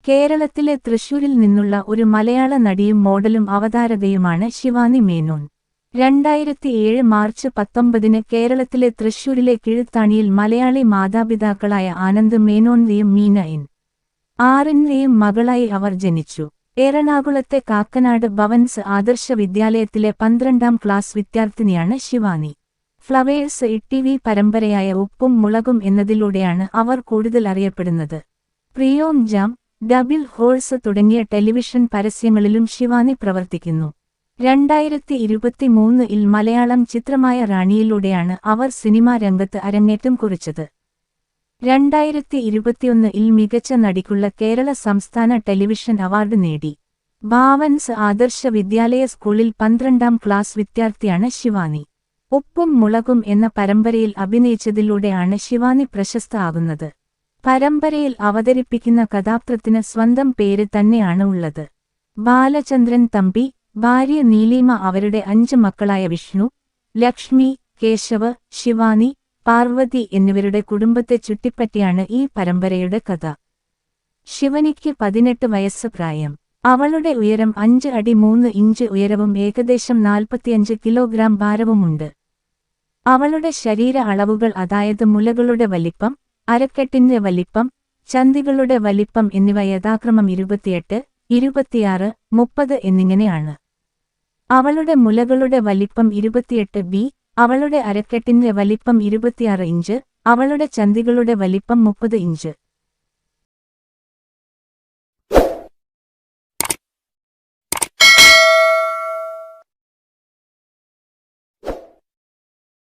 കേരളത്തിലെ തൃശൂരിൽ നിന്നുള്ള ഒരു മലയാള നടിയും മോഡലും അവതാരകയുമാണ് ശിവാനി മേനോൻ. 2007 മാർച്ച് 19 കേരളത്തിലെ തൃശൂരിലെ കിഴുത്താണിയിൽ മലയാളി മാതാപിതാക്കളായ ആനന്ദ് മേനോന്റെയും മീന എൻ. ആറിന്റെയും മകളായി അവർ ജനിച്ചു. എറണാകുളത്തെ കാക്കനാട് ഭവൻസ് ആദർശ വിദ്യാലയത്തിലെ 12ാം ക്ലാസ് വിദ്യാർത്ഥിനിയാണ് ശിവാനി. ഫ്ലവേഴ്സ് ടിവി പരമ്പരയായ ഉപ്പും മുളകും എന്നതിലൂടെയാണ് അവർ കൂടുതൽ അറിയപ്പെടുന്നത്. പ്രിയോം ജാം, ഡബിൾ ഹോഴ്സ് തുടങ്ങിയ ടെലിവിഷൻ പരസ്യങ്ങളിലും ശിവാനി പ്രവർത്തിക്കുന്നു. 2023 മലയാളം ചിത്രമായ റാണിയിലൂടെയാണ് അവർ സിനിമാ രംഗത്ത് അരങ്ങേറ്റം കുറിച്ചത്. 2021 മികച്ച നടിക്കുള്ള കേരള സംസ്ഥാന ടെലിവിഷൻ അവാർഡ് നേടി. ഭാവൻസ് ആദർശ വിദ്യാലയ സ്കൂളിൽ 12ാം ക്ലാസ് വിദ്യാർത്ഥിയാണ് ശിവാനി. ഉപ്പും മുളകും എന്ന പരമ്പരയിൽ അഭിനയിച്ചതിലൂടെയാണ് ശിവാനി പ്രശസ്ത ആകുന്നത്. പരമ്പരയിൽ അവതരിപ്പിക്കുന്ന കഥാപാത്രത്തിന് സ്വന്തം പേര് തന്നെയാണ് ഉള്ളത്. ബാലചന്ദ്രൻ തമ്പി, ഭാര്യ നീലിമ, അവരുടെ 5 മക്കളായ വിഷ്ണു, ലക്ഷ്മി, കേശവ്, ശിവാനി, പാർവതി എന്നിവരുടെ കുടുംബത്തെ ചുറ്റിപ്പറ്റിയാണ് ഈ പരമ്പരയുടെ കഥ. ശിവനിക്ക് 18 വയസ്സ് പ്രായം. അവളുടെ ഉയരം 5 അടി 3 ഇഞ്ച് ഉയരവും ഏകദേശം 45 കിലോഗ്രാം ഭാരവുമുണ്ട്. അവളുടെ ശരീര അളവുകൾ, അതായത് മുലകളുടെ വലിപ്പം, അരക്കെട്ടിന്റെ വലിപ്പം, ചന്തികളുടെ വലിപ്പം എന്നിവ യഥാക്രമം 28, 26, 30 എന്നിങ്ങനെയാണ്. അവളുടെ മുലകളുടെ വലിപ്പം 28 ബി, അവളുടെ അരക്കെട്ടിന്റെ വലിപ്പം 26 ഇഞ്ച്, അവളുടെ ചന്തികളുടെ വലിപ്പം 30 ഇഞ്ച്.